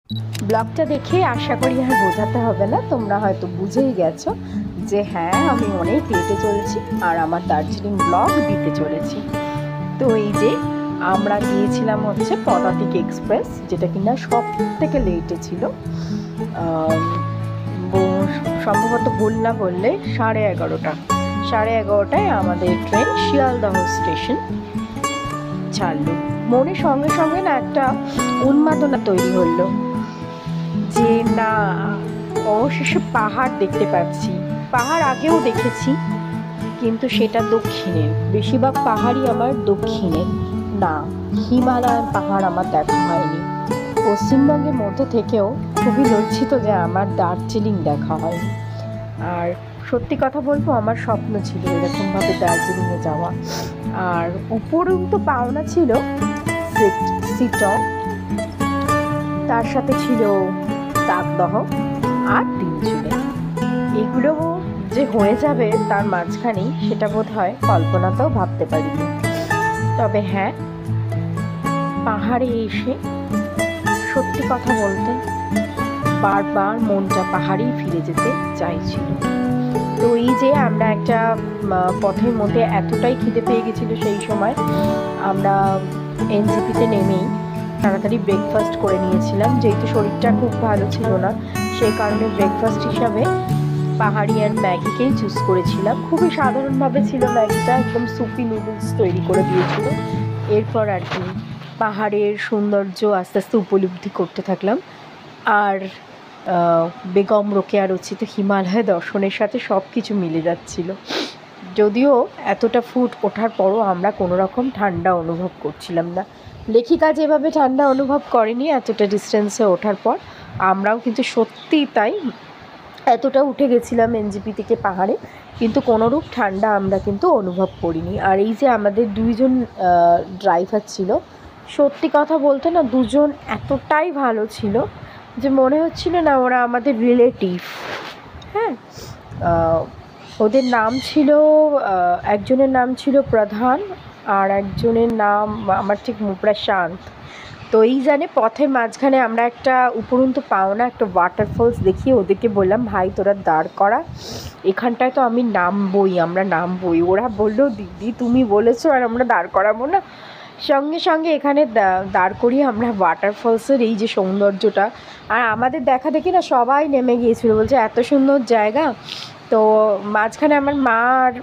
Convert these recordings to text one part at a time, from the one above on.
ব্লগটা দেখে আশা করি আর বোঝাতে হবে না, তোমরা হয়তো বুঝেই গেছো যে হ্যাঁ আমি অনেক লেটে চলছি আর আমার দার্জিলিং ব্লগ দিতে চলেছি। তো এই যে আমরা গিয়েছিলাম হচ্ছে পদাতিক এক্সপ্রেস, যেটা কিনা সব থেকে লেটে ছিল। সম্ভবত ভুল না বললে 11:30টায় আমাদের ট্রেন শিয়ালদহ স্টেশন ছাড়লো। মনে সঙ্গে সঙ্গে না একটা উন্মাদনা তৈরি হলো যে না, অবশেষে পাহাড় দেখতে পাচ্ছি। পাহাড় আগেও দেখেছি, কিন্তু সেটা দক্ষিণের, বেশিরভাগ পাহাড়ই আমার দক্ষিণের, না হিমালয়ান পাহাড় আমার দেখা হয়নি। পশ্চিমবঙ্গের মধ্যে থেকেও খুবই লজ্জিত যে আমার দার্জিলিং দেখা হয়নি। আর সত্যি কথা বলবো, আমার স্বপ্ন ছিল এরকমভাবে দার্জিলিংয়ে যাওয়া। আর উপরন্তু পাওনা ছিল সিটং, তার সাথে ছিল তাকদহ আর তিনচুলে। এগুলো যে হয়ে যাবে তার মাঝখানেই, সেটা বোধ হয় কল্পনাতেও ভাবতে পারিনি। তবে হ্যাঁ, পাহাড়ে এসে সত্যি কথা বলতে বারবার মনটা পাহাড়েই ফিরে যেতে চাইছিল। তো এই যে আমরা একটা পথের মধ্যে এতটাই খিদে পেয়ে গেছিল সেই সময়, আমরা এনজিপিতে নেমেই তাড়াতাড়ি ব্রেকফাস্ট করে নিয়েছিলাম। যেহেতু শরীরটা খুব ভালো ছিল না, সেই কারণে ব্রেকফাস্ট হিসাবে পাহাড়িয়ান ম্যাগিকেই চুজ করেছিলাম। খুবই সাধারণভাবে ছিল ম্যাগিটা, একদম সুপি নুডলস তৈরি করে দিয়েছিল। এরপর আর কি পাহাড়ের সৌন্দর্য আস্তে আস্তে উপলব্ধি করতে থাকলাম। আর বেগম রোকেয়া রচিত হিমালয় দর্শনের সাথে সব কিছু মিলে যাচ্ছিল। যদিও এতটা ফুট ওঠার পরও আমরা কোনো রকম ঠান্ডা অনুভব করছিলাম না। লেখিকা যেভাবে ঠান্ডা অনুভব করেনি এতটা ডিস্টেন্সে ওঠার পর, আমরাও কিন্তু সত্যিই তাই এতটা উঠে গেছিলাম এনজিপি থেকে পাহাড়ে, কিন্তু কোনোরূপ ঠান্ডা আমরা কিন্তু অনুভব করিনি। আর এই যে আমাদের দুইজন ড্রাইভার ছিল, সত্যি কথা বলতে না দুজন এতটাই ভালো ছিল যে মনে হচ্ছিল না ওরা আমাদের রিলেটিভ। হ্যাঁ, ওদের নাম ছিল, একজনের নাম ছিল প্রধান আর একজনের নাম আমার ঠিক প্রশান্ত। তো এই জানে পথের মাঝখানে আমরা একটা উপরন্তু পাওনা একটা ওয়াটারফলস দেখিয়ে ওদেরকে বললাম, ভাই তোরা দাঁড় করা, এখানটায় তো আমরা নামবই। ওরা বললো, দিদি তুমি বলেছো আর আমরা দাঁড় করাবো না? সঙ্গে সঙ্গে এখানে দাঁড় করিয়ে আমরা ওয়াটারফলসের এই যে সৌন্দর্যটা, আর আমাদের দেখা দেখি না সবাই নেমে গিয়েছিলো, বলছে এত সুন্দর জায়গা। তো মাঝখানে আমার মা আর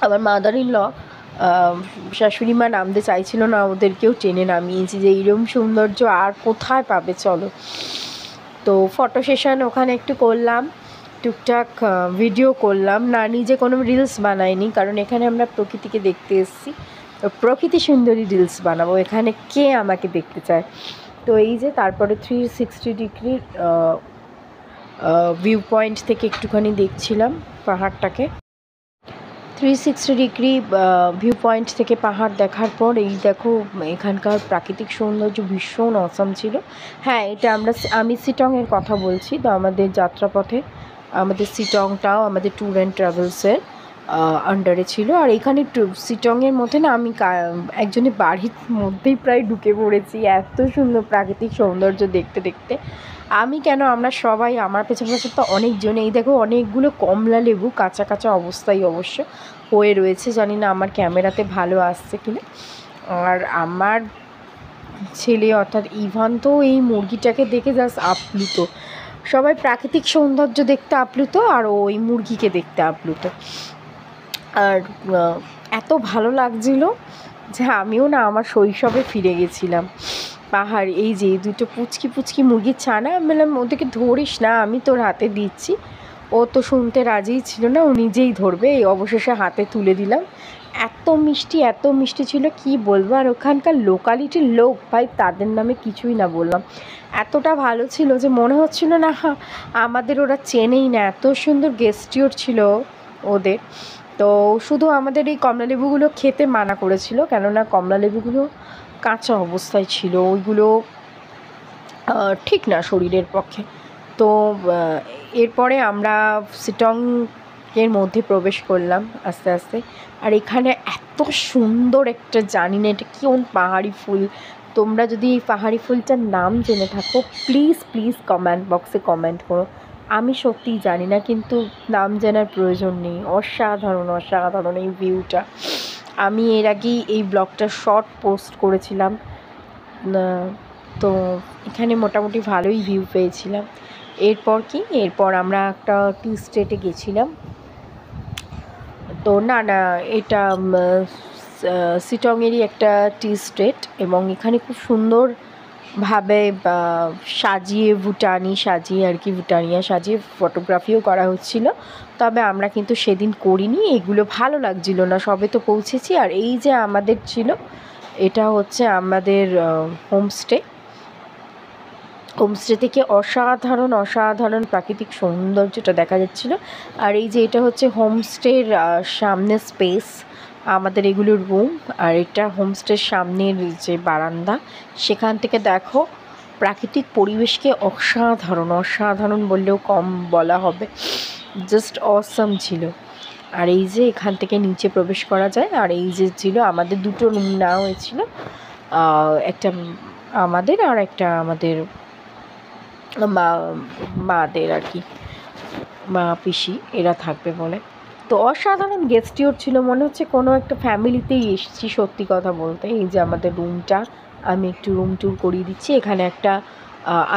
আমার মাদার ইন ল, শাশুড়ি মা নামতে চাইছিল না, ওদেরকেও টেনে নামিয়েছি যে এইরকম সৌন্দর্য আর কোথায় পাবে, চলো। তো ফটো সেশন ওখানে একটু করলাম, টুকটাক ভিডিও করলাম, না নিজে কোনো রিলস বানাইনি, কারণ এখানে আমরা প্রকৃতিকে দেখতে এসেছি, প্রকৃতি সুন্দরী রিলস বানাবো, এখানে কে আমাকে দেখতে চায়। তো এই যে তারপরে 360 ডিগ্রি ভিউ পয়েন্ট থেকে একটুখানি দেখছিলাম পাহাড়টাকে। 360 ডিগ্রি ভিউ পয়েন্ট থেকে পাহাড় দেখার পর এই দেখো এখানকার প্রাকৃতিক সৌন্দর্য ভীষণ অসাম ছিল। হ্যাঁ, এটা আমি সিটংয়ের কথা বলছি। তো আমাদের যাত্রাপথে আমাদের সিটংটাও আমাদের ট্যুর অ্যান্ড ট্রাভেলসের আন্ডারে ছিল। আর এখানে সিটংয়ের মধ্যে না আমি একজনের বাড়ির মধ্যেই প্রায় ঢুকে পড়েছি, এত সুন্দর প্রাকৃতিক সৌন্দর্য দেখতে দেখতে। আমি কেন, আমরা সবাই, আমার পেছনে পেছনে তো অনেকজন। এই দেখো অনেকগুলো কমলা লেবু কাঁচা কাঁচা অবস্থায় অবশ্য হয়ে রয়েছে, জানি না আমার ক্যামেরাতে ভালো আসছে কিনা। আর আমার ছেলে অর্থাৎ ইভান তো এই মুরগিটাকে দেখে জাস্ট আপ্লুত। সবাই প্রাকৃতিক সৌন্দর্য দেখতে আপ্লুত আর ওই মুরগিকে দেখতে আপ্লুত। আর এত ভালো লাগছিল যে আমিও না আমার শৈশবে ফিরে গেছিলাম। পাহাড়, এই যে দুটো পুচকি পুচকি মুরগির ছানা, আমি বললাম ওদেরকে ধরিস না, আমি তোর হাতে দিচ্ছি। ও তো শুনতে রাজিই ছিল না, ও নিজেই ধরবে। এই অবশেষে হাতে তুলে দিলাম। এত মিষ্টি ছিল কি বলবো। আর ওখানকার লোকালিটির লোক, ভাই তাদের নামে কিছুই না বললাম, এতটা ভালো ছিল যে মনে হচ্ছিল না আমাদের ওরা চেনেই না, এত সুন্দর গেস্টিওর ছিল ওদের। তো শুধু আমাদের এই কমলালেবুগুলো খেতে মানা করেছিল, কেননা কমলালেবুগুলো কাঁচা অবস্থায় ছিল, ওইগুলো ঠিক না শরীরের পক্ষে। তো এরপরে আমরা সিটংয়ের মধ্যে প্রবেশ করলাম আস্তে আস্তে। আর এখানে এত সুন্দর একটা, জানি না এটা কোন পাহাড়ি ফুল, তোমরা যদি এই পাহাড়ি ফুলটার নাম জেনে থাকো প্লিজ প্লিজ কমেন্ট বক্সে কমেন্ট করো। আমি সত্যিই জানি না, কিন্তু নাম জানার প্রয়োজন নেই। অসাধারণ অসাধারণ এই ভিউটা। আমি এর আগেই এই ব্লগটা শর্ট পোস্ট করেছিলাম, তো এখানে মোটামুটি ভালোই ভিউ পেয়েছিলাম। এরপর আমরা একটা টি স্টেটে গেছিলাম। তো না এটা শিটংয়েরই একটা টি স্টেট, এবং এখানে খুব সুন্দরভাবে সাজিয়ে ভুটানিয়া সাজিয়ে ফটোগ্রাফিও করা হচ্ছিল। তবে আমরা কিন্তু সেদিন করিনি, এগুলো ভালো লাগছিল না। সবে তো পৌঁছেছি। আর এই যে আমাদের ছিল, এটা হচ্ছে আমাদের হোমস্টে থেকে অসাধারণ প্রাকৃতিক সৌন্দর্যটা দেখা যাচ্ছিলো। আর এই যে এটা হচ্ছে হোমস্টের সামনে স্পেস, আমাদের এগুলোর রুম। আর এটা হোমস্টের সামনের যে বারান্দা, সেখান থেকে দেখো প্রাকৃতিক পরিবেশকে অসাধারণ বললেও কম বলা হবে। জাস্ট অসাম ছিল। আর এই যে এখান থেকে নিচে প্রবেশ করা যায়। আর এই যে ছিল আমাদের দুটো রুম নেওয়া হয়েছিল, একটা আমাদের আর একটা আমাদের মাদের আর কি, মা পিসি এরা থাকবে বলে। তো অসাধারণ গেস্টিওর ছিল, মনে হচ্ছে কোনো একটা ফ্যামিলিতেই এসেছি সত্যি কথা বলতে। এই যে আমাদের রুমটা, আমি একটু রুম ট্যুর করিয়ে দিচ্ছি। এখানে একটা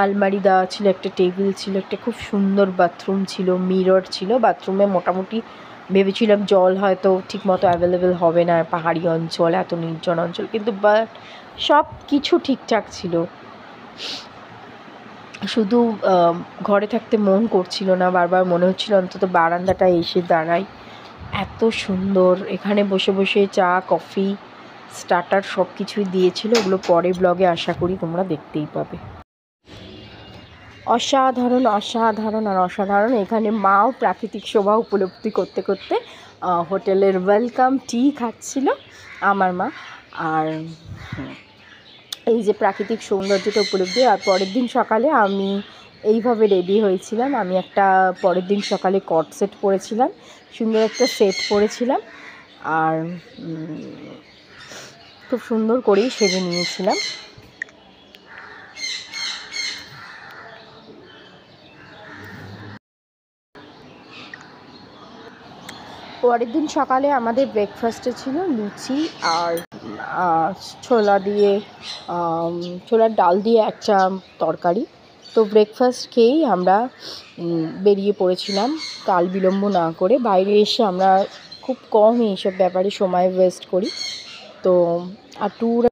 আলমারি দেওয়া ছিল, একটা টেবিল ছিল, একটা খুব সুন্দর বাথরুম ছিল, মিরর ছিল বাথরুমে। মোটামুটি ভেবেছিলাম জল হয়তো ঠিকমতো অ্যাভেলেবেল হবে না, পাহাড়ি অঞ্চল, এত নির্জন অঞ্চল, কিন্তু বাট সব কিছু ঠিকঠাক ছিল। শুধু ঘরে থাকতে মন করছিল না, বারবার মনে হচ্ছিল অন্তত বারান্দাটায় এসে দাঁড়াই। এত সুন্দর, এখানে বসে বসে চা কফি স্টার্টার সব কিছুই দিয়েছিল। ওগুলো পরে ব্লগে আশা করি তোমরা দেখতেই পাবে। অসাধারণ। এখানে মাও প্রাকৃতিক শোভা উপলব্ধি করতে করতে হোটেলের ওয়েলকাম টি খাচ্ছিল আমার মা। আর এই যে প্রাকৃতিক সৌন্দর্যটা উপলব্ধি। আর পরের দিন সকালে আমি এইভাবে রেডি হয়েছিলাম। আমি পরের দিন সকালে কট সেট পরেছিলাম, সুন্দর একটা সেট পরেছিলাম। আর খুব সুন্দর করেই সেজে নিয়েছিলাম। পরের দিন সকালে আমাদের ব্রেকফাস্টে ছিল লুচি আর ছোলার ডাল দিয়ে একটা তরকারি। তো ব্রেকফাস্ট খেয়েই আমরা বেরিয়ে পড়েছিলাম কাল বিলম্ব না করে। বাইরে এসে আমরা খুব কম এইসব ব্যাপারে সময় ওয়েস্ট করি। তো আর ট্যুর